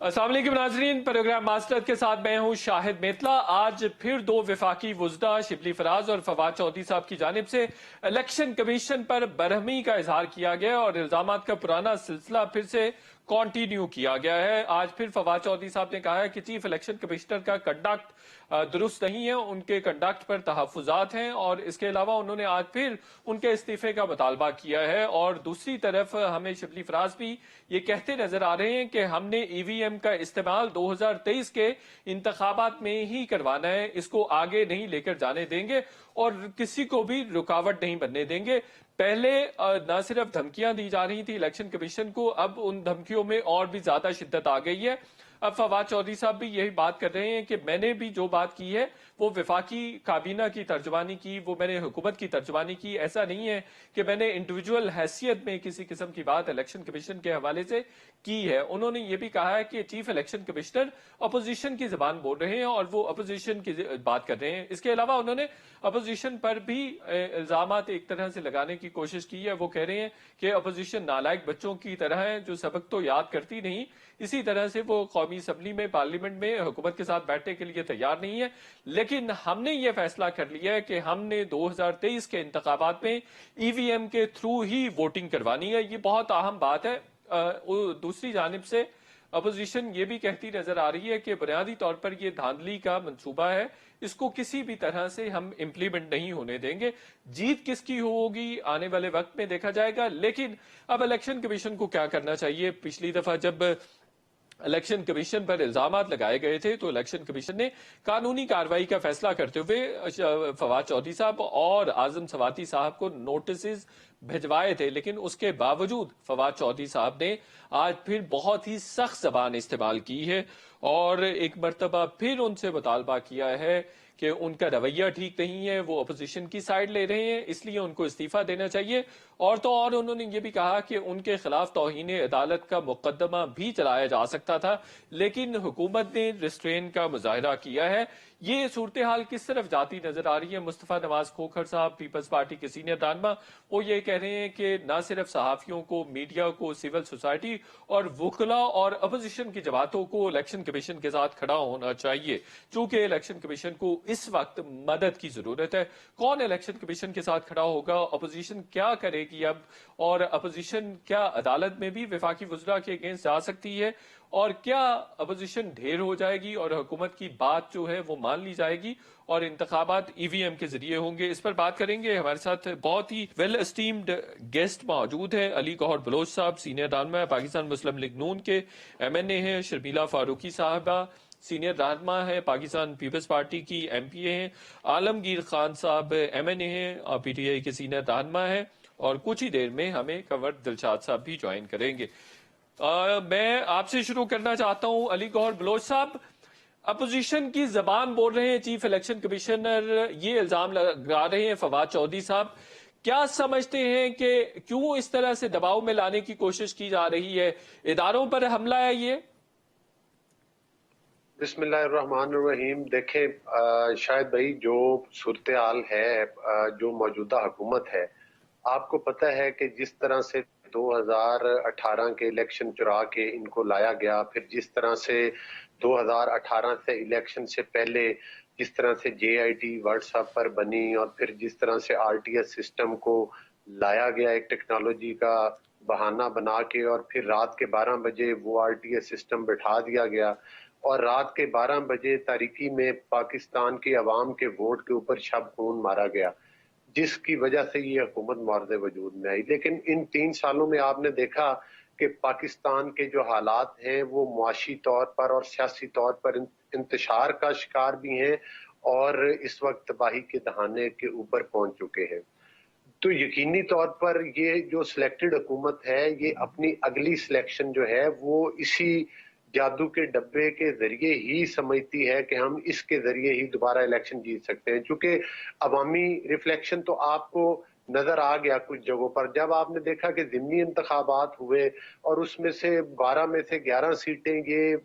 अस्सलाम वालेकुम नाजरीन, प्रोग्राम मास्टर के साथ मैं हूं शाहिद मेतला। आज फिर दो वफाकी वुज़दा शिबली फराज और फवाद चौधरी साहब की जानिब से इलेक्शन कमीशन पर बरहमी का इजहार किया गया और इल्जामात का पुराना सिलसिला फिर से कंटिन्यू किया गया है। आज फिर फवाद चौधरी साहब ने कहा है कि चीफ इलेक्शन कमिश्नर का कंडक्ट दुरुस्त नहीं है, उनके कंडक्ट पर तहफुजात हैं और इसके अलावा उन्होंने आज फिर उनके इस्तीफे का मुतालबा किया है। और दूसरी तरफ हमें शिबली फराज भी ये कहते नजर आ रहे हैं कि हमने ईवीएम का इस्तेमाल 2023 के इंतखाबात में ही करवाना है, इसको आगे नहीं लेकर जाने देंगे और किसी को भी रुकावट नहीं बनने देंगे। पहले न सिर्फ धमकियां दी जा रही थी इलेक्शन कमीशन को, अब उन धमकियों में और भी ज्यादा शिद्दत आ गई है। अब फवाद चौधरी साहब भी यही बात कर रहे हैं कि मैंने भी जो बात की है वो वफाकी काबीना की तर्जमानी की, वो मैंने हुकूमत की तर्जमानी की। ऐसा नहीं है कि मैंने इंडिविजुअल हैसियत में किसी किस्म की बात इलेक्शन कमीशन के हवाले से की है। उन्होंने ये भी कहा है कि चीफ इलेक्शन कमिश्नर अपोजिशन की जबान बोल रहे हैं और वो अपोजिशन की बात कर रहे हैं। इसके अलावा उन्होंने अपोजिशन पर भी इल्जामात एक तरह से लगाने की कोशिश की है। वो कह रहे हैं कि अपोजिशन नालायक बच्चों की तरह है जो सबक तो याद करती नहीं, इसी तरह से वो कौमी असम्बली में पार्लियामेंट में हुकूमत के साथ बैठने के लिए तैयार नहीं है। लेकिन हमने ये फैसला कर लिया है कि हमने 2023 के इंतखाबात में ईवीएम के थ्रू ही वोटिंग करवानी है। ये बहुत अहम बात है। दूसरी जानिब से अपोजिशन ये भी कहती नजर आ रही है कि बुनियादी तौर पर यह धांधली का मंसूबा है, इसको किसी भी तरह से हम इंप्लीमेंट नहीं होने देंगे। जीत किसकी होगी आने वाले वक्त में देखा जाएगा। लेकिन अब इलेक्शन कमीशन को क्या करना चाहिए? पिछली दफा जब इलेक्शन कमीशन पर इल्जामात लगाए गए थे तो इलेक्शन कमीशन ने कानूनी कार्रवाई का फैसला करते हुए फवाद चौधरी साहब और आजम सवाती साहब को नोटिस भिजवाए थे। लेकिन उसके बावजूद फवाद चौधरी साहब ने आज फिर बहुत ही सख्त जबान इस्तेमाल की है और एक मरतबा फिर उनसे मुतालबा किया है कि उनका रवैया ठीक नहीं है, वो अपोजिशन की साइड ले रहे हैं, इसलिए उनको इस्तीफा देना चाहिए। और तो और उन्होंने ये भी कहा कि उनके खिलाफ तौहीन अदालत का मुकदमा भी चलाया जा सकता था, लेकिन हुकूमत ने रिस्ट्रेन का मुजाहरा किया है। ये सूरत हाल किस तरफ जाती नजर आ रही है? मुस्तफा नवाज खोखर साहब पीपल्स पार्टी के सीनियर रहनुमा, वो ये कह रहे हैं कि न सिर्फ सहाफियों को, मीडिया को, सिविल सोसाइटी और वकला और अपोजिशन की जमातों को इलेक्शन कमीशन के साथ खड़ा होना चाहिए, चूंकि इलेक्शन कमीशन को इस वक्त मदद की जरूरत है। कौन इलेक्शन कमीशन के साथ खड़ा होगा? अपोजिशन क्या करेगी अब? और अपोजिशन क्या अदालत में भी वफाकी वुज़रा के अगेंस्ट जा सकती है? और क्या अपोजिशन ढेर हो जाएगी और हुकूमत की बात जो है वो मान ली जाएगी और इंतखाबात ईवीएम के जरिए होंगे? इस पर बात करेंगे। हमारे साथ बहुत ही वेल एस्टीम्ड गेस्ट मौजूद है। अली गौहर बलोच साहब सीनियर रहनुमा है, पाकिस्तान मुस्लिम लीग नून के MNA हैं। शर्मिला फारूकी साहबा सीनियर रहनुमा है, पाकिस्तान पीपल्स पार्टी की MPA हैं। आलमगीर खान साहब MNA हैं, PTI के सीनियर रहनुमा है। और कुछ ही देर में हमें कंवर दिलशाद साहब भी ज्वाइन करेंगे। मैं आपसे शुरू करना चाहता हूं अली गौहर बलोच साहब। अपोजिशन की जबान बोल रहे हैं चीफ इलेक्शन कमिश्नर, ये इल्जाम लगा रहे हैं फवाद चौधरी साहब। क्या समझते हैं कि क्यों इस तरह से दबाव में लाने की कोशिश की जा रही है? इदारों पर हमला है ये? बिस्मिल्लाहिर्रहमानिर्रहीम। देखें शायद भाई, जो सूरत हाल है, जो मौजूदा हुकूमत है, आपको पता है कि जिस तरह से 2018 के इलेक्शन चुरा के इनको लाया गया, फिर जिस तरह से 2018 से इलेक्शन से पहले जिस तरह से JIT व्हाट्सएप पर बनी और फिर जिस तरह से RTS सिस्टम को लाया गया एक टेक्नोलॉजी का बहाना बना के, और फिर रात के 12 बजे वो RTS सिस्टम बिठा दिया गया और रात के 12 बजे तारीकी में पाकिस्तान की आवाम के वोट के ऊपर शब खून मारा गया, जिसकी वजह से ये हुकूमत मौर्दे वजूद में आई। लेकिन इन 3 सालों में आपने देखा कि पाकिस्तान के जो हालात हैं वो मुआशी तौर पर और सियासी तौर पर इंतशार का शिकार भी हैं और इस वक्त तबाही के दहाने के ऊपर पहुंच चुके हैं। तो यकीनी तौर पर ये जो सिलेक्टेड हुकूमत है, ये अपनी अगली सिलेक्शन जो है वो इसी जादू के डब्बे के जरिए ही समझती है कि हम इसके जरिए ही दोबारा इलेक्शन जीत सकते हैं। चूंकि अवामी रिफ्लेक्शन तो आपको नजर आ गया कुछ जगहों पर, जब आपने देखा कि ज़िमनी इंतखाबात हुए और उसमें से 12 में से 11 सीटें ये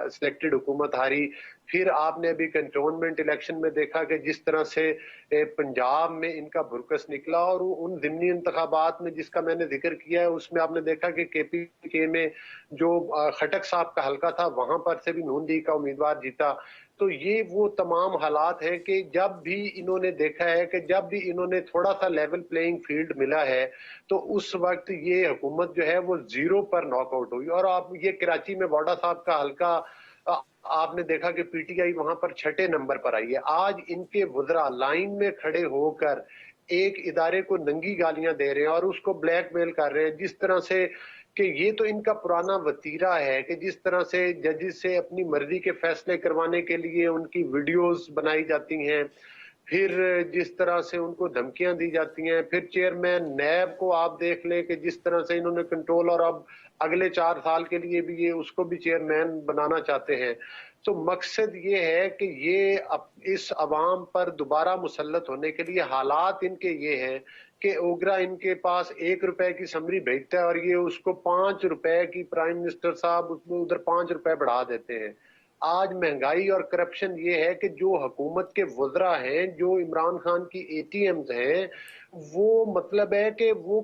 सिलेक्टेड हुकूमत हारी, फिर आपने अभी कंटोनमेंट इलेक्शन में देखा कि जिस तरह से पंजाब में इनका भुरकस निकला, और उन ज़िमनी इंतखाबात में जिसका मैंने जिक्र किया है उसमें आपने देखा कि KPK में जो खटक साहब का हलका था वहां पर से भी नून लीग का उम्मीदवार जीता। तो ये वो तमाम हालात हैं कि जब भी इन्होंने देखा है कि जब भी इन्होंने थोड़ा सा लेवल प्लेइंग फील्ड मिला है तो उस वक्त ये हुकूमत जो है वो जीरो पर नॉकआउट हुई। और आप ये कराची में वाडा साहब का हलका आपने देखा कि PTI वहां पर 6 नंबर पर आई है। आज इनके वुज़रा लाइन में खड़े होकर एक इदारे को नंगी गालियां दे रहे हैं और उसको ब्लैकमेल कर रहे हैं, जिस तरह से कि ये तो इनका पुराना वतीरा है कि जिस तरह से जजेस से अपनी मर्जी के फैसले करवाने के लिए उनकी वीडियोस बनाई जाती हैं, फिर जिस तरह से उनको धमकियां दी जाती हैं, फिर चेयरमैन नैब को आप देख लें कि जिस तरह से इन्होंने कंट्रोल, और अब अगले 4 साल के लिए भी ये उसको भी चेयरमैन बनाना चाहते हैं। तो मकसद ये है कि ये इस अवाम पर दोबारा मुसल्लत होने के लिए हालात इनके ये हैं कि ओगरा इनके पास 1 रुपए की समरी भेजता है और ये उसको 5 रुपए की प्राइम मिनिस्टर साहब उसमें उधर 5 रुपए बढ़ा देते हैं। आज महंगाई और करप्शन ये है कि जो हुकूमत के वज़रा हैं, जो इमरान खान की ATMs हैं, वो मतलब है कि वो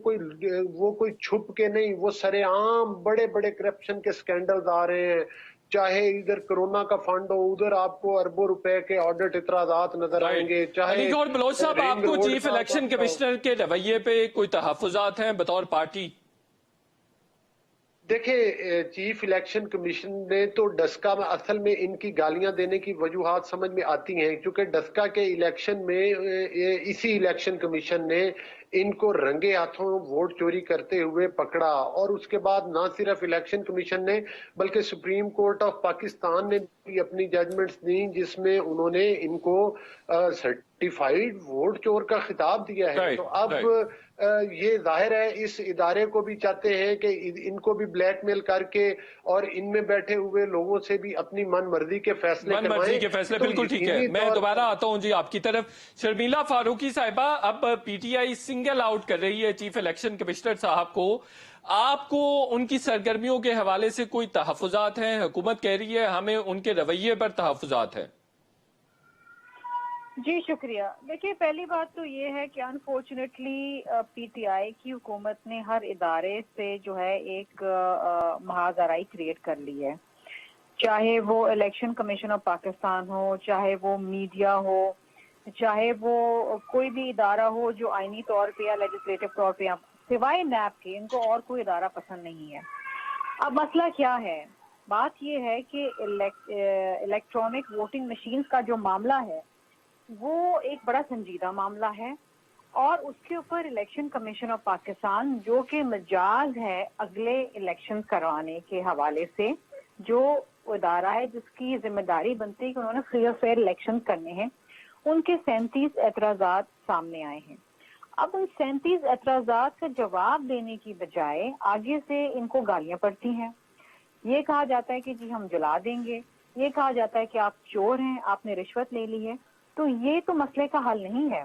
कोई छुप के नहीं, वो सरेआम बड़े बड़े करप्शन के स्कैंडल्स आ रहे हैं। चाहे इधर कोरोना का फंड हो, उधर आपको अरबों रुपए के ऑडिट इतराजात नजर आएंगे। चाहे अली गौहर बलोच साहब, रिंग आपको रोड चीफ का इलेक्शन कमिश्नर के रवैये पे कोई तहफ्फुज़ात हैं बतौर पार्टी? देखिए, चीफ इलेक्शन कमीशन ने तो डस्का में असल में इनकी गालियां देने की वजूहात समझ में आती हैं, क्योंकि डस्का के इलेक्शन में इसी इलेक्शन कमीशन ने इनको रंगे हाथों वोट चोरी करते हुए पकड़ा। और उसके बाद ना सिर्फ इलेक्शन कमीशन ने बल्कि सुप्रीम कोर्ट ऑफ पाकिस्तान ने भी अपनी जजमेंट्स दी, जिसमें उन्होंने इनको सर्टिफाइड वोट चोर का खिताब दिया है। तो अब ये जाहिर है इस इदारे को भी चाहते हैं कि इनको भी ब्लैकमेल करके और इनमें बैठे हुए लोगों से भी अपनी मन मर्जी के फैसले करवाएं। बिल्कुल ठीक है। मैं दोबारा आता हूं जी आपकी तरफ। शर्मिला फारूकी साहिबा, अब PTI सिंगल आउट कर रही है चीफ इलेक्शन कमिश्नर साहब को। आपको उनकी सरगर्मियों के हवाले से कोई तहफ्फुज़ात हैं? हुकूमत कह रही है हमें उनके रवैये पर तहफ्फुज़ात है। जी शुक्रिया। देखिए, पहली बात तो ये है कि अनफॉर्चुनेटली PTI की हुकूमत ने हर इदारे से जो है एक महाजराई क्रिएट कर ली है, चाहे वो इलेक्शन कमीशन ऑफ पाकिस्तान हो, चाहे वो मीडिया हो, चाहे वो कोई भी इदारा हो जो आईनी तौर पे या लेजिस्लेटिव तौर पे, सिवाय नैब के इनको और कोई इदारा पसंद नहीं है। अब मसला क्या है? बात ये है कि इलेक्ट्रॉनिक वोटिंग मशीन का जो मामला है वो एक बड़ा संजीदा मामला है, और उसके ऊपर इलेक्शन कमीशन ऑफ पाकिस्तान जो कि मजाज है अगले इलेक्शन करवाने के हवाले से, जो इदारा है जिसकी जिम्मेदारी बनती है कि उन्होंने फ्री और फेयर इलेक्शन करने हैं, उनके 37 एतराजात सामने आए हैं। अब उन 37 एतराजात का जवाब देने की बजाय आगे से इनको गालियां पड़ती हैं। ये कहा जाता है कि जी हम जला देंगे, ये कहा जाता है कि आप चोर हैं, आपने रिश्वत ले ली है। तो ये तो मसले का हल नहीं है।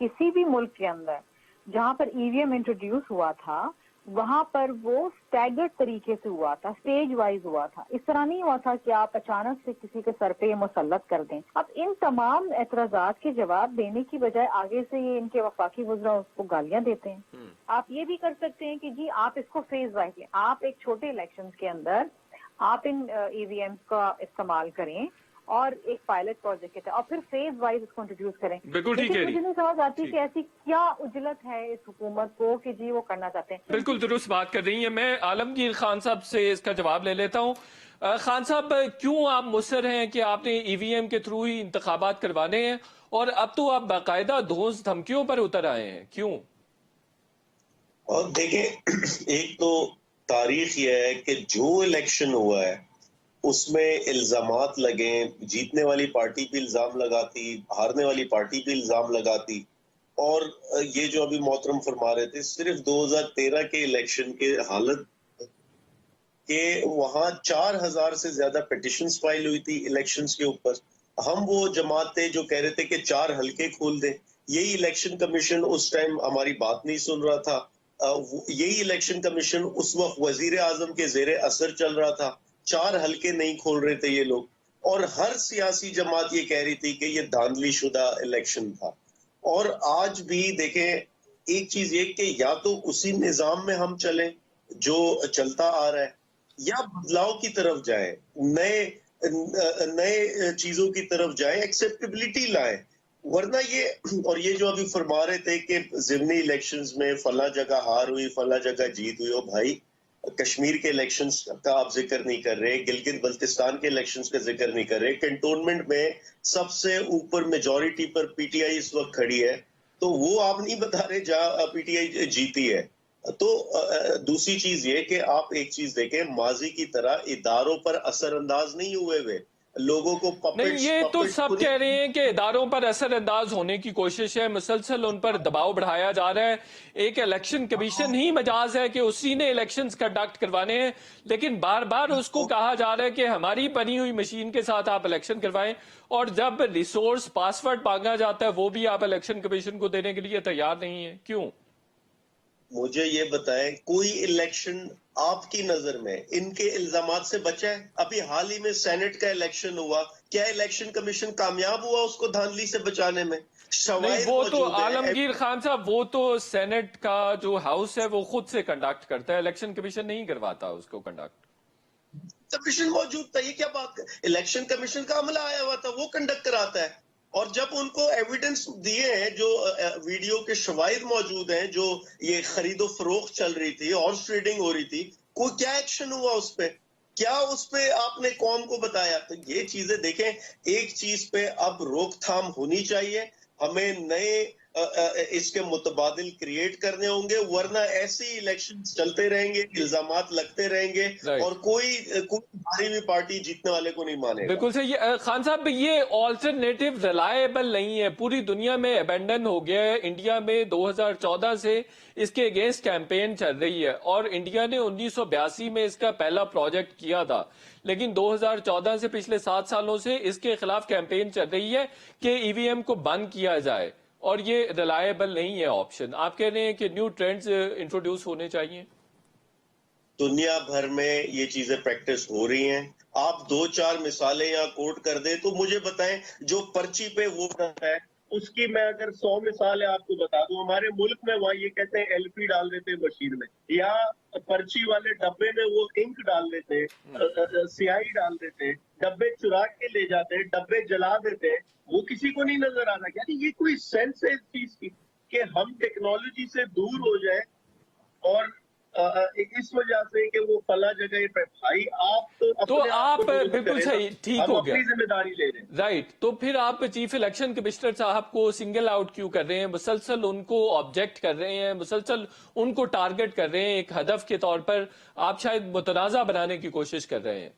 किसी भी मुल्क के अंदर जहां पर EVM इंट्रोड्यूस हुआ था वहां पर वो स्टैगर्ड तरीके से हुआ था, स्टेज वाइज हुआ था। इस तरह नहीं हुआ था कि आप अचानक से किसी के सर पे ये मुसल्लत कर दें। अब इन तमाम एतराजात के जवाब देने की बजाय आगे से ये इनके वफाकी वज़रा उसको गालियां देते हैं। आप ये भी कर सकते हैं कि जी आप इसको फेज वाइज लें। आप एक छोटे इलेक्शन के अंदर आप इन EVM का इस्तेमाल करें और एक पायलट प्रोजेक्ट के तहत, और फिर फेज वाइज इसको इंट्रोड्यूस करें। बिल्कुल ठीक है। मुझे नहीं समझ आती कि ऐसी क्या उजलत है इस हुकूमत को कि जी वो करना चाहते हैं। बिल्कुल दुरुस्त बात कर रही है। मैं आलमगीर खान साहब से इसका जवाब ले लेता हूँ। खान साहब, क्यों आप मुसर हैं कि आपने EVM के थ्रू ही इंतखाबात करवाने हैं, और अब तो आप बाकायदा धोस धमकियों पर उतर आए हैं, क्यों? और देखिए, एक तो तारीख यह है कि जो इलेक्शन हुआ है उसमें इल्जामात लगे, जीतने वाली पार्टी पे इल्जाम लगाती, हारने वाली पार्टी पे इल्जाम लगाती। और ये जो अभी मोहतरम फरमा रहे थे, सिर्फ 2013 के इलेक्शन के हालत के वहां 4000 से ज्यादा पिटिशंस फाइल हुई थी इलेक्शंस के ऊपर। हम वो जमात थे जो कह रहे थे कि 4 हलके खोल दें। यही इलेक्शन कमीशन उस टाइम हमारी बात नहीं सुन रहा था। यही इलेक्शन कमीशन उस वक्त वजीर आजम के जेरे असर चल रहा था। 4 हलके नहीं खोल रहे थे ये लोग। और हर सियासी जमात ये कह रही थी कि ये धांधली शुदा इलेक्शन था। और आज भी देखें एक चीज ये कि या तो उसी निजाम में हम चलें जो चलता आ रहा है, या बदलाव की तरफ जाए, नए चीजों की तरफ जाए, एक्सेप्टेबिलिटी लाए। वरना ये जो अभी फरमा रहे थे कि जिमनी इलेक्शंस में फला जगह हार हुई, फला जगह जीत हुई, ओ भाई कश्मीर के इलेक्शंस का आप जिक्र नहीं कर रहे, गिलगित बल्तिस्तान के इलेक्शंस का जिक्र नहीं कर रहे, कैंटोनमेंट में सबसे ऊपर मेजॉरिटी पर पीटीआई इस वक्त खड़ी है, तो वो आप नहीं बता रहे जहां पीटीआई जीती है। तो दूसरी चीज ये कि आप एक चीज देखें, माजी की तरह इदारों पर असरअंदाज नहीं हुए वे, लोगों को नहीं, ये तो सब कह रहे हैं कि इदारों पर असरअंदाज होने की कोशिश है, मुसलसल उन पर दबाव बढ़ाया जा रहा है। एक इलेक्शन कमीशन ही मजाज है कि उसी ने इलेक्शंस कंडक्ट करवाने हैं, लेकिन बार बार उसको कहा जा रहा है कि हमारी बनी हुई मशीन के साथ आप इलेक्शन करवाएं, और जब रिसोर्स पासवर्ड मांगा जाता है वो भी आप इलेक्शन कमीशन को देने के लिए तैयार नहीं है। क्यों? मुझे ये बताएं, कोई इलेक्शन आपकी नजर में इनके इल्जामात से बचा है? अभी हाल ही में सेनेट का इलेक्शन हुआ, क्या इलेक्शन कमीशन कामयाब हुआ उसको धांधली से बचाने में? नहीं, वो तो आलमगीर खान साहब, वो तो सेनेट का जो हाउस है वो खुद से कंडक्ट करता है, इलेक्शन कमीशन नहीं करवाता उसको कंडक्ट। कमीशन मौजूद था, ये क्या बात है? इलेक्शन कमीशन का अमला आया हुआ था, वो कंडक्ट कराता है। और जब उनको एविडेंस दिए हैं, जो वीडियो के शवाहिद मौजूद हैं, जो ये खरीदो फरोख्त चल रही थी, हॉर्स ट्रेडिंग हो रही थी, कोई क्या एक्शन हुआ उस पे? क्या उस पे आपने कौम को बताया? तो ये चीजें देखें, एक चीज पे अब रोकथाम होनी चाहिए, हमें नए इसके मुतबादिल क्रिएट करने होंगे, वरना ऐसे ही इलेक्शन चलते रहेंगे, इल्जामात लगते रहेंगे, और कोई हारी हुई पार्टी जीतने वाले को नहीं मानेगा। बिल्कुल सही। खान साहब, ये ऑल्टरनेटिव रिलायबल नहीं है, पूरी दुनिया में अबेंडन हो गया है। इंडिया में 2014 से इसके अगेंस्ट कैंपेन चल रही है, और इंडिया ने 1982 में इसका पहला प्रोजेक्ट किया था, लेकिन 2014 से पिछले 7 सालों से इसके खिलाफ कैंपेन चल रही है कि ईवीएम को बंद किया जाए, और ये रिलायबल नहीं है ऑप्शन। आप कह रहे हैं कि न्यू ट्रेंड्स इंट्रोड्यूस होने चाहिए। दुनिया भर में ये चीजें प्रैक्टिस हो रही हैं। आप 2-4 मिसालें यहाँ कोट कर दें तो मुझे बताएं, जो पर्ची पे वोट आता है उसकी मैं अगर 100 मिसालें आपको बता दूं, हमारे मुल्क में वहां ये कहते हैं एलपी डाल देते हैं मशीन में, या पर्ची वाले डब्बे में वो इंक डाल देते हैं, स्याही डाल देते हैं, डब्बे चुरा के ले जाते हैं, डब्बे जला देते हैं, वो किसी को नहीं नजर आ रहा। यानी ये कोई सेंस है इस चीज की कि हम टेक्नोलॉजी से दूर हो जाए, और इस वजह से कि वो फला जगह पे भाई आप तो आप बिल्कुल सही, ठीक हो गया, अपनी जिम्मेदारी ले रहे हैं, राइट। तो फिर आप चीफ इलेक्शन कमिश्नर साहब को सिंगल आउट क्यों कर रहे हैं? मुसलसल उनको ऑब्जेक्ट कर रहे हैं, मुसलसल उनको टारगेट कर रहे हैं एक हदफ के तौर पर। आप शायद मुतनाजा बनाने की कोशिश कर रहे हैं।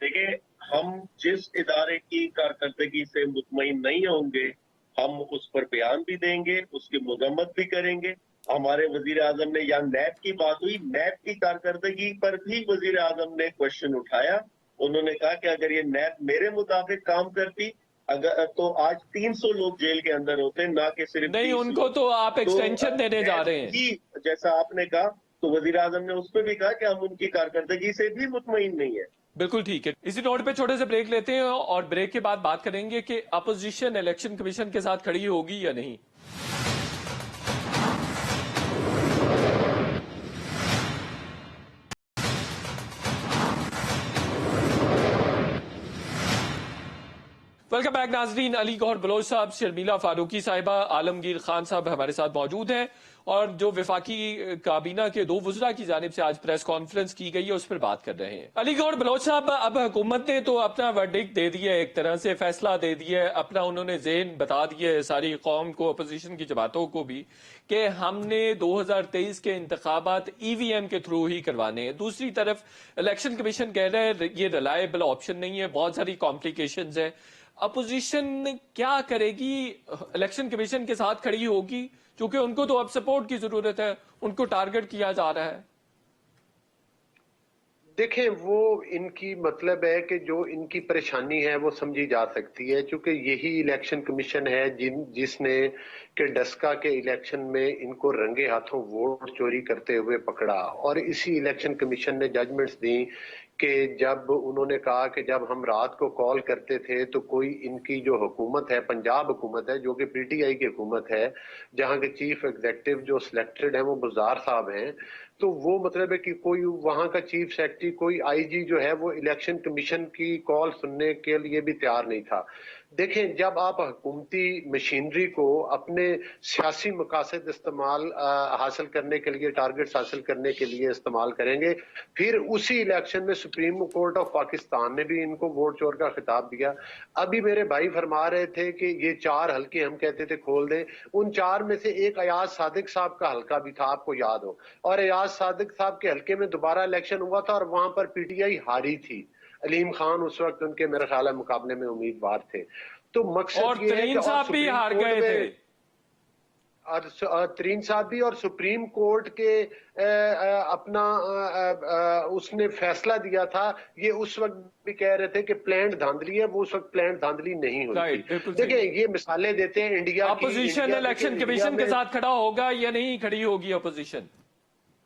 देखिए, हम जिस इदारे की कारकर्दगी से मुतमईन नहीं होंगे, हम उस पर बयान भी देंगे, उसकी मजम्मत भी करेंगे। हमारे वजीर आजम ने, या नैब की बात हुई, नैब की कारकर्दगी पर भी वजीर आजम ने क्वेश्चन उठाया। उन्होंने कहा कि अगर ये नैब मेरे मुताबिक काम करती, अगर तो आज 300 लोग जेल के अंदर होते, ना कि सिर्फ नहीं, उनको तो आप एक्सटेंशन देने जा रहे हैं। जैसा आपने कहा, तो वजीर आजम ने उस पर भी कहा कि हम उनकी कारकर्दगी से भी मुतमईन नहीं है। बिल्कुल ठीक है। इसी नोट पे छोटे से ब्रेक लेते हैं, और ब्रेक के बाद बात करेंगे कि अपोजिशन इलेक्शन कमीशन के साथ खड़ी होगी या नहीं। वेलकम बैक नाजरीन। अली गौहर बलोच साहब, शर्मिला फारूकी साहिबा, आलमगीर खान साहब हमारे साथ मौजूद हैं, और जो विफाकी काबीना के 2 वुज़रा की जानिब से आज प्रेस कॉन्फ्रेंस की गई है उस पर बात कर रहे हैं। अली गौहर बलोच साहब, अब हुकूमत ने तो अपना वर्डिक्ट दे दिया है, एक तरह से फैसला दे दिया है, अपना उन्होंने ज़ेन बता दिया है सारी कौम को, अपोजिशन की जमातों को भी, कि हमने 2023 के इंतखाबात ईवीएम के थ्रू ही करवाने हैं। दूसरी तरफ इलेक्शन कमीशन कह रहा है ये रिलायबल ऑप्शन नहीं है, बहुत सारी कॉम्प्लिकेशंस है। अपोजिशन क्या करेगी? इलेक्शन कमीशन के साथ खड़ी होगी? क्योंकि उनको तो अब सपोर्ट की जरूरत है, उनको टारगेट किया जा रहा है। देखें, वो इनकी मतलब है कि जो इनकी परेशानी है वो समझी जा सकती है, क्योंकि यही इलेक्शन कमीशन है जिसने के डस्का के इलेक्शन में इनको रंगे हाथों वोट चोरी करते हुए पकड़ा, और इसी इलेक्शन कमीशन ने जजमेंट्स दी कि जब उन्होंने कहा कि जब हम रात को कॉल करते थे तो कोई इनकी जो हुकूमत है, पंजाब हुकूमत है जो कि पीटीआई की हुकूमत है, जहां के चीफ एग्जीक्यूटिव जो सिलेक्टेड है वो बुज़दार साहब हैं, तो वो मतलब है कि कोई वहां का चीफ सेक्रेटरी, कोई आईजी जो है वो इलेक्शन कमीशन की कॉल सुनने के लिए भी तैयार नहीं था। देखें, जब आप हुकूमती मशीनरी को अपने सियासी मकासद इस्तेमाल हासिल करने के लिए, टारगेट्स हासिल करने के लिए इस्तेमाल करेंगे, फिर उसी इलेक्शन में सुप्रीम कोर्ट ऑफ पाकिस्तान ने भी इनको वोट चोर का खिताब दिया। अभी मेरे भाई फरमा रहे थे कि ये 4 हल्के हम कहते थे खोल दें, उन 4 में से एक अयाज सादिक साहब का हल्का भी था, आपको याद हो, और अयाज सादिक साहब के हल्के में दोबारा इलेक्शन हुआ था और वहां पर पीटीआई हारी थी। अलीम खान उस वक्त उनके मेरे ख्याल है मुकाबले में उम्मीदवार थे। तो मकसद और ये है तरीन कि साहब भी हार गए थे, और तरीन साहब भी, और सुप्रीम कोर्ट के अपना उसने फैसला दिया था, ये उस वक्त भी कह रहे थे कि प्लान्ड धांधली है, वो उस वक्त प्लान्ड धांधली नहीं हुई थी। देखिए, ये मिसालें देते हैं इंडिया की। अपोजिशन इलेक्शन कमीशन के साथ खड़ा होगा या नहीं खड़ी होगी अपोजिशन?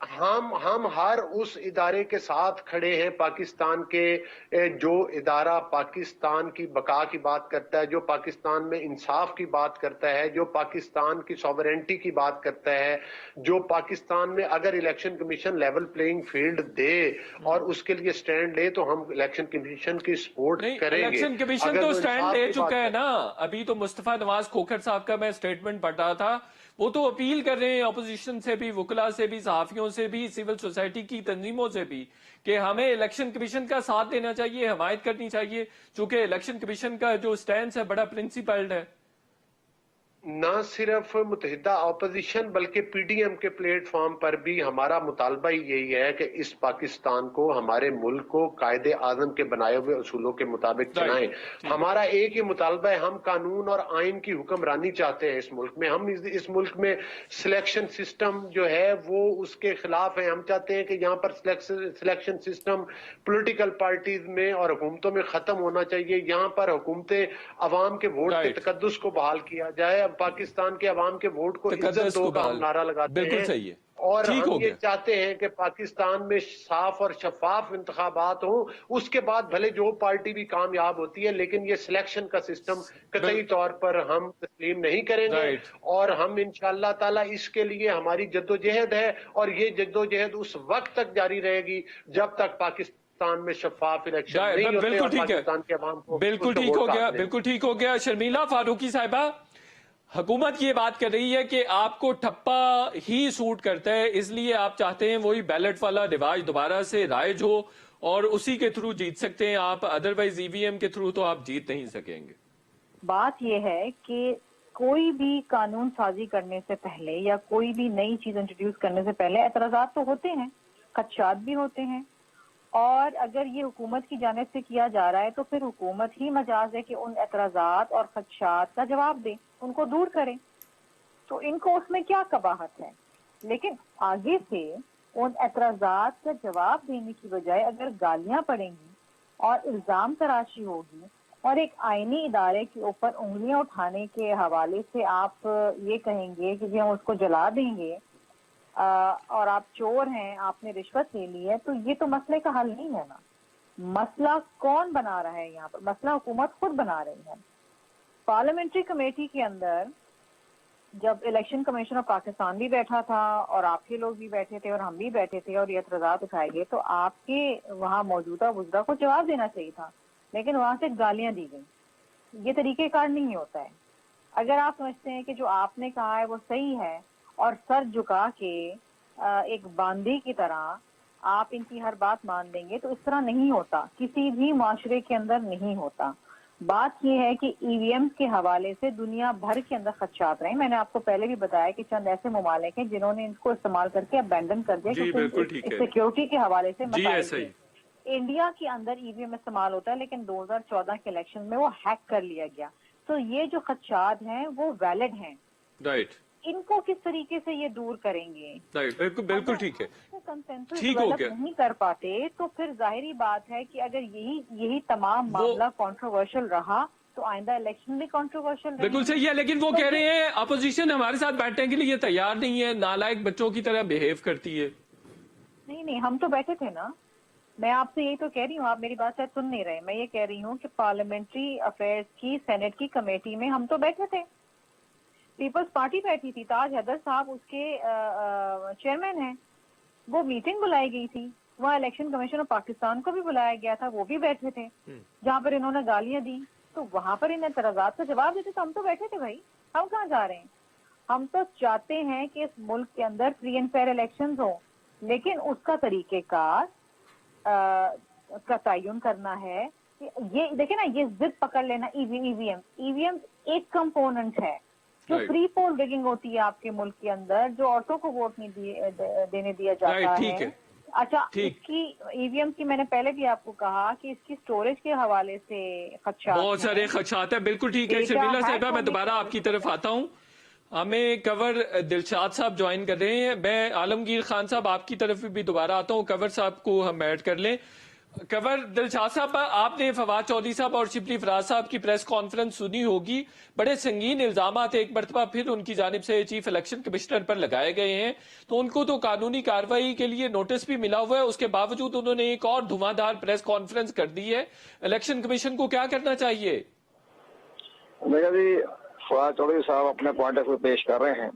हम हर उस इदारे के साथ खड़े हैं, पाकिस्तान के जो इदारा पाकिस्तान की बका की बात करता है, जो पाकिस्तान में इंसाफ की बात करता है, जो पाकिस्तान की सॉवरेंटी की बात करता है, जो पाकिस्तान में अगर election commission level playing field दे और उसके लिए स्टैंड ले तो हम इलेक्शन कमीशन की सपोर्ट करेंगे। इलेक्शन कमीशन तो स्टैंड ले चुका है ना। अभी तो मुस्तफा नवाज खोखर साहब का मैं स्टेटमेंट पढ़ रहा था, वो तो अपील कर रहे हैं अपोजिशन से भी, वकला से भी, सहाफियों से भी, सिविल सोसाइटी की तंजीमों से भी कि हमें इलेक्शन कमीशन का साथ देना चाहिए, हमायत करनी चाहिए, चूंकि इलेक्शन कमीशन का जो स्टैंड है बड़ा प्रिंसिपल्ड है। ना सिर्फ मुतहिदा अपोजिशन बल्कि पीडीएम के प्लेटफॉर्म पर भी हमारा मुतालबा ही यही है कि इस पाकिस्तान को, हमारे मुल्क को कायदे आजम के बनाए हुए उसूलों के मुताबिक चलाएं। हमारा एक ही मुतालबा है, हम कानून और आइन की हुक्मरानी चाहते हैं इस मुल्क में। हम इस मुल्क में सिलेक्शन सिस्टम जो है वो उसके खिलाफ है। हम चाहते हैं कि यहाँ पर सिलेक्शन सिस्टम पॉलिटिकल पार्टीज में और हुकूमतों में खत्म होना चाहिए। यहाँ पर हुकूमतें अवाम के वोट के तकद्दुस को बहाल किया जाए, पाकिस्तान के अवाम के वोट को इज्जत दो का हम नारा लगाते हैं। बिल्कुल सही है। और हम ये चाहते हैं कि पाकिस्तान में साफ और शफाफ इंतखाबात हो, उसके बाद भले जो पार्टी भी कामयाब होती है, लेकिन ये सिलेक्शन का सिस्टम कतई तौर पर हम तस्लीम नहीं करेंगे। और हम इंशाअल्लाह ताला इसके लिए हमारी जद्दोजहद है, और ये जद्दोजहद उस वक्त तक जारी रहेगी जब तक पाकिस्तान में शफाफ इलेक्शन नहीं होते। बिल्कुल ठीक है, बिल्कुल ठीक हो गया, बिल्कुल ठीक हो गया। शर्मिला फारूकी साहिबा, हुकूमत ये बात कर रही है कि आपको ठप्पा ही सूट करता है, इसलिए आप चाहते हैं वही बैलेट वाला रिवाज दोबारा से राइज हो और उसी के थ्रू जीत सकते हैं आप, अदरवाइज ईवीएम के थ्रू तो आप जीत नहीं सकेंगे। बात यह है कि कोई भी कानून साजी करने से पहले या कोई भी नई चीज इंट्रोड्यूस करने से पहले एतराजात तो होते हैं, खदशात भी होते हैं, और अगर ये हुकूमत की जानिब से किया जा रहा है तो फिर हुकूमत ही मजाज है कि उन एतराजात और खदशात का जवाब दें, उनको दूर करें। तो इनको उसमें क्या कबाहत है? लेकिन आगे से उन एतराजात का जवाब देने की बजाय अगर गालियां पड़ेंगी और इल्जाम तराशी होगी और एक आईनी इदारे के ऊपर उंगलियां उठाने के हवाले से आप ये कहेंगे कि हम उसको जला देंगे और आप चोर हैं, आपने रिश्वत ले ली है, तो ये तो मसले का हल नहीं है ना। मसला कौन बना रहा है यहाँ पर? मसला हुकूमत खुद बना रही है। पार्लियामेंट्री कमेटी के अंदर जब इलेक्शन कमीशन ऑफ पाकिस्तान भी बैठा था और आपके लोग भी बैठे थे और हम भी बैठे थे और ये एतराज़ात उठाए गए, तो आपके वहाँ मौजूदा वज़रा को जवाब देना चाहिए था, लेकिन वहाँ से गालियाँ दी गई। ये तरीक़ेकार नहीं होता है। अगर आप समझते हैं कि जो आपने कहा है वो सही है और सर झुका के एक बांदी की तरह आप इनकी हर बात मान देंगे, तो इस तरह नहीं होता, किसी भी माशरे के अंदर नहीं होता। बात यह है कि ईवीएम के हवाले से दुनिया भर के अंदर खदशात रहे। मैंने आपको पहले भी बताया कि चंद ऐसे ममालिक हैं जिन्होंने इनको इस्तेमाल करके अबैंडन कर दिया क्योंकि सिक्योरिटी के हवाले से मसाइल। इंडिया के अंदर ईवीएम इस्तेमाल होता है, लेकिन 2014 के इलेक्शन में वो हैक कर लिया गया। तो ये जो खदशात हैं वो वैलिड हैं। राइट, इनको किस तरीके से ये दूर करेंगे? बिल्कुल ठीक है, कंसेंसस ठीक हो गया। नहीं कर पाते तो फिर जाहिर बात है कि अगर यही तमाम मामला कंट्रोवर्शियल रहा तो आइंदा इलेक्शन भी कंट्रोवर्शियल। बिल्कुल सही है, लेकिन वो कह रहे हैं अपोजिशन हमारे साथ बैठने के लिए तैयार नहीं है, नालायक बच्चों की तरह बिहेव करती है। नहीं, हम तो बैठे थे ना, मैं आपसे यही तो कह रही हूँ, आप मेरी बात शायद सुन नहीं रहे। मैं ये कह रही हूँ कि पार्लियामेंट्री अफेयर्स की सेनेट की कमेटी में हम तो बैठे थे, पीपल्स पार्टी बैठी थी, ताज हैदर साहब उसके चेयरमैन हैं, वो मीटिंग बुलाई गई थी, वहाँ इलेक्शन कमीशन ऑफ पाकिस्तान को भी बुलाया गया था, वो भी बैठे थे, जहाँ पर इन्होंने गालियां दी तो वहां पर इन्हें एतराजात का जवाब देते, तो हम तो बैठे थे भाई, हम कहाँ जा रहे हैं। हम तो चाहते हैं कि इस मुल्क के अंदर फ्री एंड फेयर इलेक्शंस हो, लेकिन उसका तरीकेकार का तयन करना है। ये देखिए ना, ये जिद पकड़ लेना, ईवीएम एक कंपोनेंट है। जो फ्री पोल रिगिंग होती है आपके मुल्क के अंदर, जो औरतों को वोट नहीं देने दिया जाता है। अच्छा, इसकी ईवीएम की मैंने पहले भी आपको कहा कि इसकी स्टोरेज के हवाले से खदशात, बहुत सारे खदशात है। बिल्कुल ठीक है शर्मिला साहिबा, मैं दोबारा आपकी तरफ आता हूँ। हमें कवर दिलशाद साहब ज्वाइन कर रहे हैं। मैं आलमगीर खान साहब आपकी तरफ भी दोबारा आता हूँ, कवर साहब को हम ऐड कर लें। कवर दिलशाद साहब, आपने फवाद चौधरी साहब और शिबली फराज साहब की प्रेस कॉन्फ्रेंस सुनी होगी। बड़े संगीन इल्जामात एक मरतबा फिर उनकी जानिब से चीफ इलेक्शन कमिश्नर पर लगाए गए हैं, तो उनको तो कानूनी कार्रवाई के लिए नोटिस भी मिला हुआ है, उसके बावजूद उन्होंने एक और धुआंधार प्रेस कॉन्फ्रेंस कर दी है। इलेक्शन कमीशन को क्या करना चाहिए? फवाद चौधरी साहब अपने पॉइंट ऑफ व्यू पेश कर रहे हैं,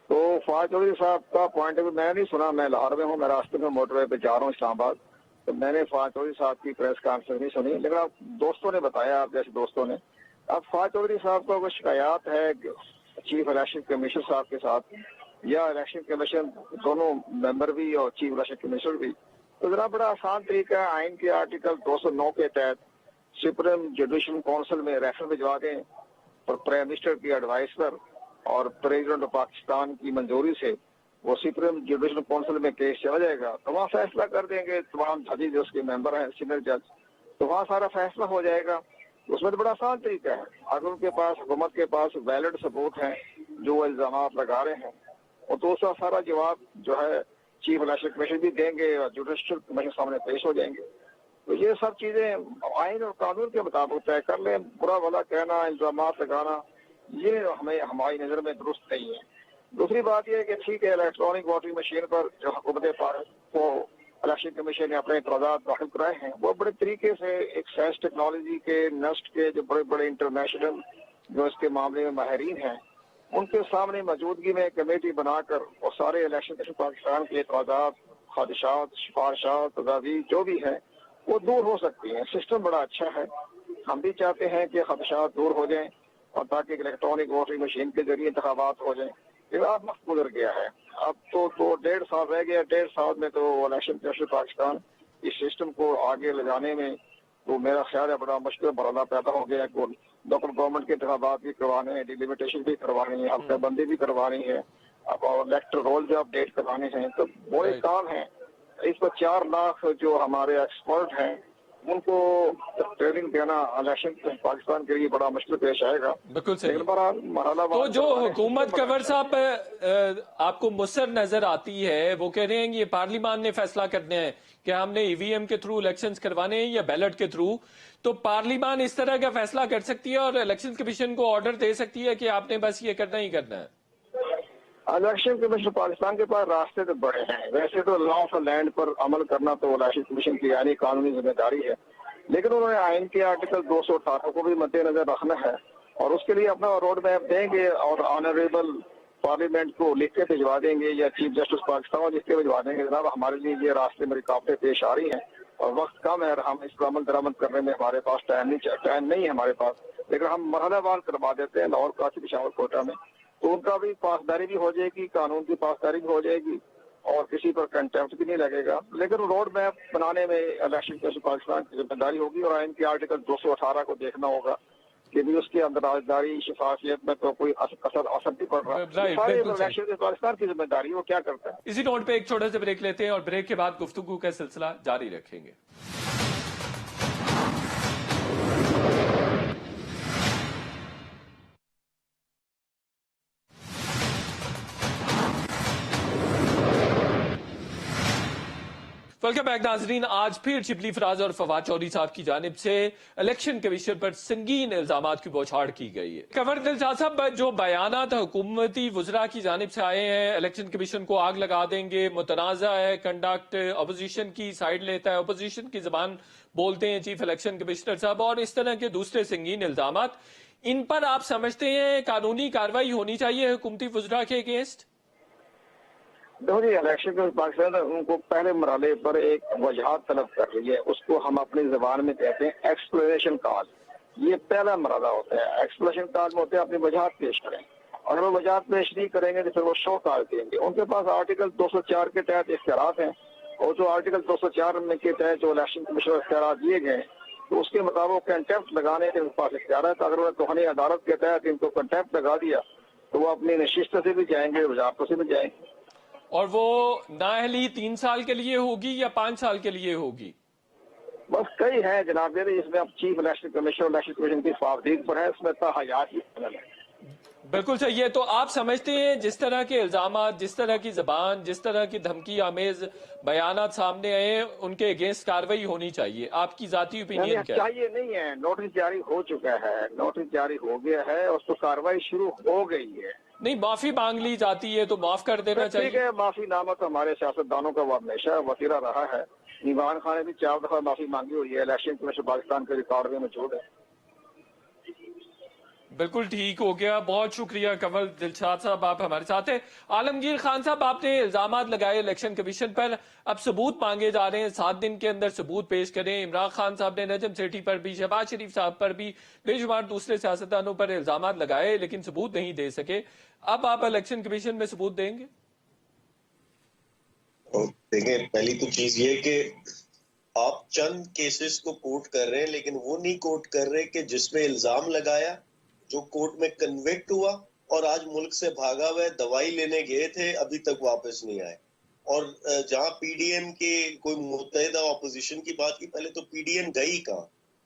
तो फवाद चौधरी साहब का पॉइंट ऑफ व्यू मैंने नहीं सुना। मैं लाहौर में हूँ, मैं रास्ते में मोटरवे पे जा रहा हूँ इस्लामाबाद, तो मैंने फवाद चौधरी साहब की प्रेस कॉन्फ्रेंस नहीं सुनी, लेकिन आप दोस्तों ने बताया, आप जैसे दोस्तों ने, अब फवाद चौधरी साहब का कोई शिकायत है चीफ इलेक्शन कमीशन साहब के साथ, या इलेक्शन कमीशन दोनों मेंबर भी और चीफ इलेक्शन कमिश्नर भी, तो जरा बड़ा आसान तरीका है, आइन के आर्टिकल 209 के तहत सुप्रीम जुडिशल काउंसिल में रेफर भिजवा दें और प्राइम मिनिस्टर की एडवाइस पर और प्रेसिडेंट ऑफ पाकिस्तान की मंजूरी से वो सुप्रीम जुडिशल काउंसिल में केस चला जाएगा, तो वहाँ फैसला कर देंगे तमाम जजेज जो उसके मेंबर हैं, सीनियर जज, तो वहाँ सारा फैसला हो जाएगा। उसमें तो बड़ा आसान तरीका है। अगर उनके पास, हुकूमत के पास वैलिड सबूत हैं जो इल्जाम लगा रहे हैं, और तो उसका सारा जवाब जो है चीफ इलेक्शन कमीशन भी देंगे और जुडिशल कमीशन सामने पेश हो जाएंगे। तो ये सब चीजें आइन और कानून के मुताबिक तय कर लें। बुरा भला कहना, इल्जाम लगाना, ये हमें हमारी नजर में दुरुस्त नहीं है। दूसरी बात यह है कि ठीक है, इलेक्ट्रॉनिक वोटिंग मशीन पर जो हुकूमत को इलेक्शन कमीशन ने अपने इतराज़ात दाखिल कराए हैं, वो बड़े तरीके से एक साइंस टेक्नोलॉजी के, नस्ट के जो बड़े बड़े इंटरनेशनल जो इसके मामले में माहिरीन हैं, उनके सामने मौजूदगी में कमेटी बनाकर और सारे इलेक्शन कमीशन पाकिस्तान के इतराज़ात, ख्वाहिशात, सिफारिशात, तजावीज़ जो भी है वो दूर हो सकती हैं। सिस्टम बड़ा अच्छा है, हम भी चाहते हैं कि खदशात दूर हो जाएं और ताकि इलेक्ट्रॉनिक वोटिंग मशीन के जरिए इंतखाबात हो जाएं। अब वक्त गुजर गया है, अब तो 1.5 साल रह गया। 1.5 साल में तो इलेक्शन कमीशन पाकिस्तान इस सिस्टम को आगे ले जाने में तो मेरा ख्याल है बड़ा मुश्किल मरला पैदा हो गया। लोकल गवर्नमेंट के इंतखाबात भी करवाने हैं, डिलिमिटेशन भी करवानी है, हफ्तेबंदी भी करवानी है, अब और इलेक्टर रोल भी अपडेट करवाने हैं, तो बड़े काम है। इस पर 4 लाख जो हमारे एक्सपर्ट हैं उनको ट्रेनिंग देना इलेक्शन पाकिस्तान के लिए बड़ा मुश्किल पेश आएगा। बिल्कुल सही। मरहला तो जो हुकूमत कवर साहब आपको मुसर नजर आती है, वो कह रहे हैं कि ये पार्लियामान ने फैसला करना है कि हमने ईवीएम के थ्रू इलेक्शंस करवाने हैं या बैलेट के थ्रू, तो पार्लियामान इस तरह का फैसला कर सकती है और इलेक्शन कमीशन को ऑर्डर दे सकती है कि आपने बस ये करना ही करना है। इलेक्शन कमीशन पाकिस्तान के पास रास्ते तो बड़े हैं। वैसे तो लॉ ऑफ लैंड पर अमल करना तो इलेक्शन कमीशन की यानी कानूनी जिम्मेदारी है, लेकिन उन्होंने आइन के आर्टिकल 218 को भी मद्देनजर रखना है और उसके लिए अपना रोड मैप देंगे और ऑनरेबल पार्लियामेंट को लिख के भिजवा देंगे या चीफ जस्टिस पाकिस्तान लिख के भिजवा देंगे, जनाब हमारे लिए ये रास्ते में रुकावटें पेश आ रही हैं और वक्त कम है, हम इस पर अमल दरामद करने में हमारे पास टाइम नहीं है हमारे पास, लेकिन हम मरहलावार करवा देते हैं लाहौर, कराची, पेशावर, कोटा में, तो उनका भी पासदारी भी हो जाएगी, कानून की पासदारी भी हो जाएगी और किसी पर कंटेम्प्ट भी नहीं लगेगा। लेकिन रोड मैप बनाने में इलेक्शन कमीशन पाकिस्तान की जिम्मेदारी होगी और आइन के आर्टिकल 218 को देखना होगा कि भी उसके अंदर राजदारी शफाफियत में तो कोई असर नहीं पड़ रहा। सारे इलेक्शन पाकिस्तान की जिम्मेदारी वो क्या करता है। इसी नोट पे एक छोटा सा ब्रेक लेते हैं और ब्रेक के बाद गुफ्तगू का सिलसिला जारी रखेंगे। वेलकम बैक नाजरीन। आज फिर शिबली फराज और फवाद चौधरी साहब की जानिब से इलेक्शन कमीशन पर संगीन इल्जामात की बौछार की गई है। खबर दिलशाद साहब, जो बयानात हुकूमती वुज़रा की जानिब से आए हैं, इलेक्शन कमीशन को आग लगा देंगे, मुतनाज़ा है कंडक्ट, अपोजिशन की साइड लेता है, अपोजिशन की जबान बोलते हैं चीफ इलेक्शन कमिश्नर साहब, और इस तरह के दूसरे संगीन इल्जामात, इन पर आप समझते हैं कानूनी कार्रवाई होनी चाहिए हुकूमती वुज़रा के अगेंस्ट? देखो जी, इलेक्शन में पाकिस्तान उनको पहले मरहले पर एक वजहात तलब कर रही है, उसको हम अपनी जबान में कहते हैं एक्सप्लेनेशन कॉल। ये पहला मरहला होता है। एक्सप्लेनेशन कॉल में होते हैं अपनी वजहात पेश करें, अगर वो वजहात पेश नहीं करेंगे तो फिर वो शो कॉल देंगे। उनके पास आर्टिकल 204 के तहत इख्तियारात हैं, और जो आर्टिकल 204 में के तहत जो इलेक्शन कमीशन को इख्तियारात दिए गए तो उसके मुताबिक कंटेम्प्ट लगाने के पास इख्तियारात। अगर उन्हें तोहनी अदालत के तहत इनको कंटेम्प्ट लगा दिया तो वो अपनी नशिस्त से भी जाएंगे, वजारतों से भी जाएंगे। और वो नाअहली 3 साल के लिए होगी या 5 साल के लिए होगी? बस कई है जनाब, इसमें अब चीफ इलेक्शन कमीशन की फावदीद पर है, इसमें हयात ही है। बिल्कुल सही है। तो आप समझते हैं जिस तरह के इल्जामात, जिस तरह की जबान, जिस तरह की धमकी आमेज बयानात सामने आए, उनके अगेंस्ट कार्रवाई होनी चाहिए? आपकी जाती ओपिनियन क्या है? चाहिए नहीं है, नोटिस जारी हो चुका है, नोटिस जारी हो गया है, उस पर कार्रवाई शुरू हो गई है। नहीं, माफी मांग ली जाती है तो माफ कर देना चाहिए। ठीक है, माफी नामा तो हमारे सियासतदानों का वो हमेशा वसीला रहा है। इमरान खान ने भी 4 दफा माफी मांगी हुई है, इलेक्शन कमीशन पाकिस्तान के रिकॉर्ड में मौजूद है। बिल्कुल ठीक हो गया, बहुत शुक्रिया कंवल दिलशाद साहब, आप हमारे साथ हैं। आलमगीर खान साहब, आपने इल्जामात लगाए इलेक्शन कमीशन पर, अब सबूत मांगे जा रहे हैं, 7 दिन के अंदर सबूत पेश करें। इमरान खान साहब ने नजम सेठी पर भी, शहबाज शरीफ साहब पर भी, बेशुमार दूसरे सियासतदानों पर इल्जामात लगाए, लेकिन सबूत नहीं दे सके। अब आप इलेक्शन कमीशन में सबूत देंगे? देखिए, पहली तो चीज ये कि आप चंद केसेस को कोट कर रहे हैं, लेकिन वो नहीं कोट कर रहे कि जिसमें इल्जाम लगाया, जो कोर्ट में कन्विक्ट हुआ और आज मुल्क से भागा हुआ है, दवाई लेने गए थे, अभी तक वापस नहीं आए। और जहां पीडीएम के कोई मुत्तहिदा ऑपोजिशन की बात की, पहले तो पीडीएम गई कहां,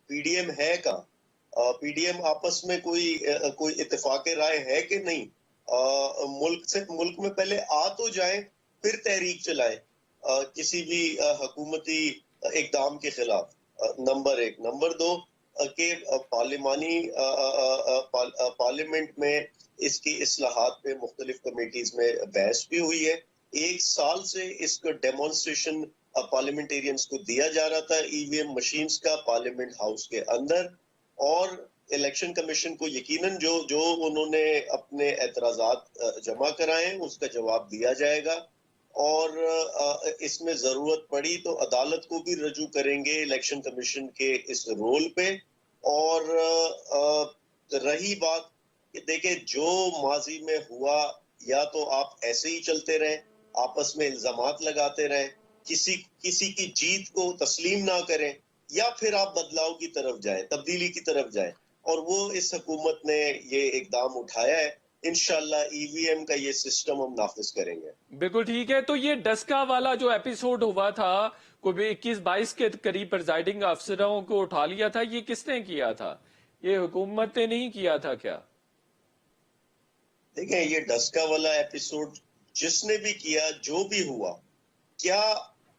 पीडीएम है कहां, पीडीएम आपस में कोई इत्तेफाक राय है कि नहीं? मुल्क में पहले आ तो जाए, फिर तहरीक चलाए किसी भी हुकूमती इकदाम के खिलाफ। नंबर 1। नंबर 2 के पार्लियामेंट में इसकी इस्लाहात पे मुख्तलिफ कमेटीज में बहस भी हुई है। 1 साल से इसका डेमोन्स्ट्रेशन पार्लियामेंटेरियंस को दिया जा रहा था, ईवीएम मशीन्स का पार्लियामेंट हाउस के अंदर, और इलेक्शन कमीशन को यकीनन जो उन्होंने अपने एतराजात जमा कराए उसका जवाब दिया जाएगा, और इसमें जरूरत पड़ी तो अदालत को भी रजू करेंगे इलेक्शन कमीशन के इस रोल पे। और रही बात कि देखिए, जो माजी में हुआ, या तो आप ऐसे ही चलते रहे, आपस में इल्जामात लगाते रहे, किसी की जीत को तस्लीम ना करें, या फिर आप बदलाव की तरफ जाएं, तब्दीली की तरफ जाएं, और वो इस हुकूमत ने ये इकदाम उठाया है। इंशाल्लाह ईवीएम का ये सिस्टम हम नाफिज करेंगे। बिल्कुल ठीक है। तो ये डस्का वाला जो एपिसोड हुआ था, कोई 21-22 के करीब प्रिजाइडिंग अफसरों को उठा लिया था, ये किसने किया था? ये हुकूमत ने नहीं किया था क्या? देखिए, ये डस्का वाला एपिसोड जिसने भी किया, जो भी हुआ, क्या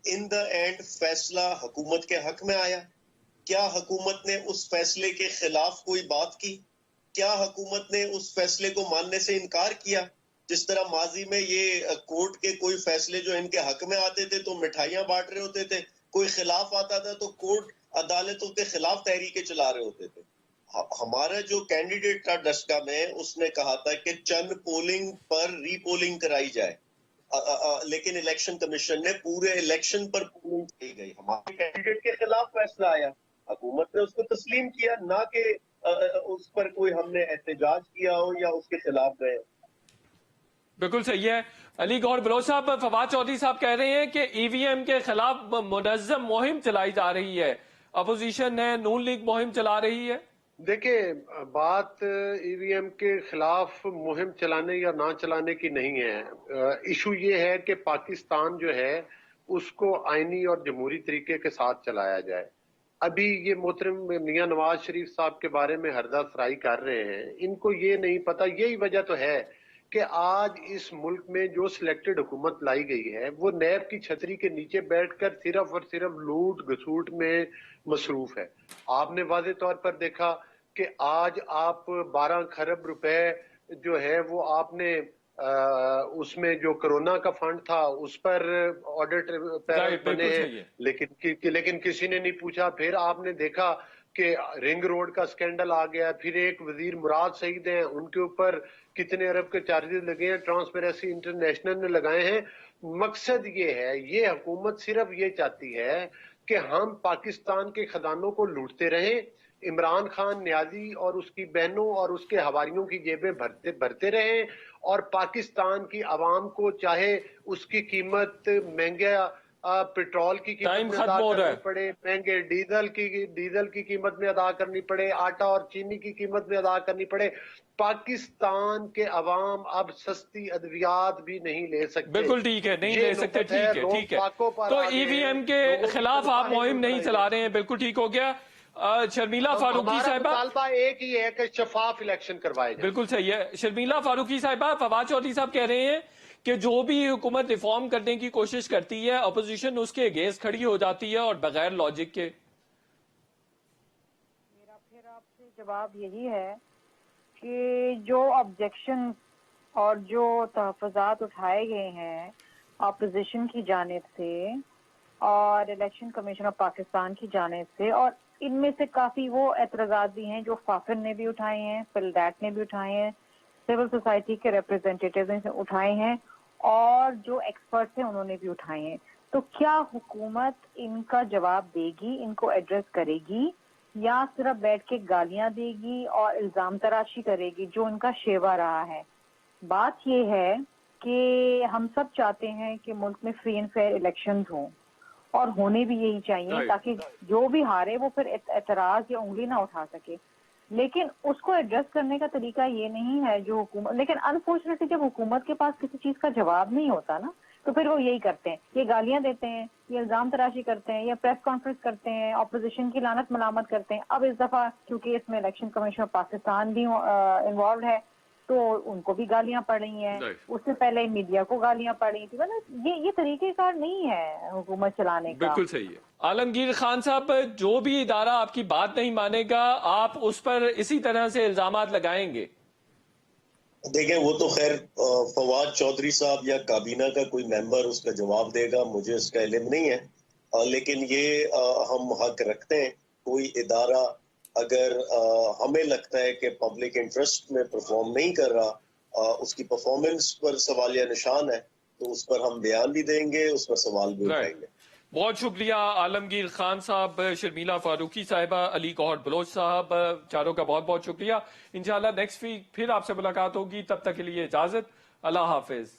इन द एंड फैसला हुकूमत के हक में आया? क्या हुकूमत ने उस फैसले के खिलाफ कोई बात की? क्या हुकूमत ने उस फैसले को मानने से इनकार किया? जिस तरह माजी में ये कोर्ट के कोई फैसले जो इनके हक में आते थे तो मिठाइयां बांट रहे होते थे, कोई खिलाफ आता था तो कोर्ट अदालतों के खिलाफ तहरीकें चला रहे होते थे। हमारा जो कैंडिडेट था डस्का में, उसने कहा था कि चंद पोलिंग पर रीपोलिंग कराई जाए, लेकिन इलेक्शन कमीशन ने पूरे इलेक्शन पर पोलिंग की गई। हमारे कैंडिडेट के खिलाफ फैसला आया, हुकूमत ने उसको तस्लीम किया, ना कि उस पर कोई हमने एहतजाज किया हो या उसके खिलाफ गए। बिल्कुल सही है। अली गौहर बलोच साहब, फवाद चौधरी साहब कह रहे हैं कि ईवीएम के खिलाफ मुनज़्ज़म मुहिम चलाई जा रही है, अपोजिशन है, नून लीग मुहिम चला रही है। देखिए, बात ईवीएम के खिलाफ मुहिम चलाने या ना चलाने की नहीं है। इशू ये है कि पाकिस्तान जो है उसको आईनी और जमहूरी तरीके के साथ चलाया जाए। अभी ये मोहतरम मियां नवाज शरीफ साहब के बारे में हरदा सराई कर रहे हैं, इनको ये नहीं पता, यही वजह तो है कि आज इस मुल्क में जो सिलेक्टेड हुकूमत लाई गई है वो नैब की छतरी के नीचे बैठकर सिर्फ और सिर्फ लूट घसूट में मसरूफ है। आपने वाज़े तौर पर देखा कि आज आप 12 खरब रुपए जो है वो आपने उसमें जो कोरोना का फंड था उस पर ऑडिट बने हैं, लेकिन किसी ने नहीं पूछा। फिर आपने देखा कि रिंग रोड का स्कैंडल आ गया, फिर एक वजीर मुराद सईद हैं, उनके ऊपर कितने अरब के चार्जेस लगे हैं, ट्रांसपेरेंसी इंटरनेशनल ने लगाए हैं। मकसद ये है, ये हुकूमत सिर्फ ये चाहती है कि हम पाकिस्तान के खजानों को लूटते रहें, इमरान खान, न्याजी और उसकी बहनों और उसके हवारियों की जेबें भरते रहें, और पाकिस्तान की आवाम को चाहे उसकी कीमत महंगा पेट्रोल की कीमत में अदा करनी पड़े, महंगे डीजल की कीमत में अदा करनी पड़े, आटा और चीनी की कीमत में अदा करनी पड़े, पाकिस्तान के अवाम अब सस्ती अद्वियात भी नहीं ले सकते। बिल्कुल ठीक है, नहीं ले सकते। ठीक है। तो ईवीएम के खिलाफ आप मुहिम नहीं चला रहे हैं, बिल्कुल ठीक हो गया। शर्मिला फारूकी साहिबा, मुतालबा एक ही है कि शफाफ इलेक्शन करवाए जाए। बिल्कुल सही है। शर्मिला फारूकी साहिबा, फवाद चौधरी साहब कह रहे हैं कि जो भी हुकूमत रिफॉर्म करने की कोशिश करती है, अपोजिशन उसके अगेंस्ट खड़ी हो जाती है और बगैर लॉजिक के। मेरा फिर आपसे जवाब यही है कि जो ऑब्जेक्शन और जो तहफ़्फ़ुज़ात उठाए गए हैं अपोजिशन की जानिब से और इलेक्शन कमीशन ऑफ पाकिस्तान की जानिब से, और इनमें से काफी वो एतराज़ात भी हैं जो फाफिन ने भी उठाए हैं, फिलडैट ने भी उठाए हैं, सिविल सोसाइटी के रिप्रेजेंटेटिव ने उठाए हैं, और जो एक्सपर्ट्स हैं उन्होंने भी उठाए हैं। तो क्या हुकूमत इनका जवाब देगी, इनको एड्रेस करेगी, या सिर्फ बैठ के गालियां देगी और इल्जाम तराशी करेगी जो इनका शेवा रहा है? बात यह है कि हम सब चाहते हैं कि मुल्क में फ्री एंड फेयर इलेक्शंस हों, और होने भी यही चाहिए ताकि जो भी हारे वो फिर एतराज या उंगली ना उठा सके। लेकिन उसको एड्रेस करने का तरीका ये नहीं है जो हुकूमत, लेकिन अनफॉर्चुनेटली जब हुकूमत के पास किसी चीज का जवाब नहीं होता ना, तो फिर वो यही करते हैं, ये गालियां देते हैं, ये इल्जाम तराशी करते हैं, या प्रेस कॉन्फ्रेंस करते हैं, ऑपोजिशन की लानत मलामत करते हैं। अब इस दफा क्योंकि इसमें इलेक्शन कमीशन ऑफ पाकिस्तान भी इन्वॉल्व है तो उनको भी गालियां पड़ रही हैं, उससे पहले मीडिया को गालियां पड़ रही थी। मतलब ये तरीकेकार नहीं है हुकूमत चलाने का। बिल्कुल सही है। आलमगीर खान साहब, जो भी इदारा आपकी बात नहीं मानेगा आप उस पर इसी तरह से इल्जामात लगाएंगे? देखें, वो तो खैर फवाद चौधरी साहब या काबीना का कोई मेंबर उसका जवाब देगा, मुझे उसका इल्म नहीं है। लेकिन ये हम हक रखते हैं, कोई इदारा अगर हमें लगता है कि पब्लिक इंटरेस्ट में परफॉर्म नहीं कर रहा, उसकी परफॉर्मेंस पर सवालिया निशान है, तो उस पर हम बयान भी देंगे, उस पर सवाल भी उठाएंगे। बहुत शुक्रिया आलमगीर खान साहब, शर्मिला फारूकी साहिबा, अली गौहर बलोच साहब, चारों का बहुत बहुत शुक्रिया। इंशाल्लाह नेक्स्ट वीक फिर आपसे मुलाकात होगी, तब तक के लिए इजाजत, अल्लाह हाफिज।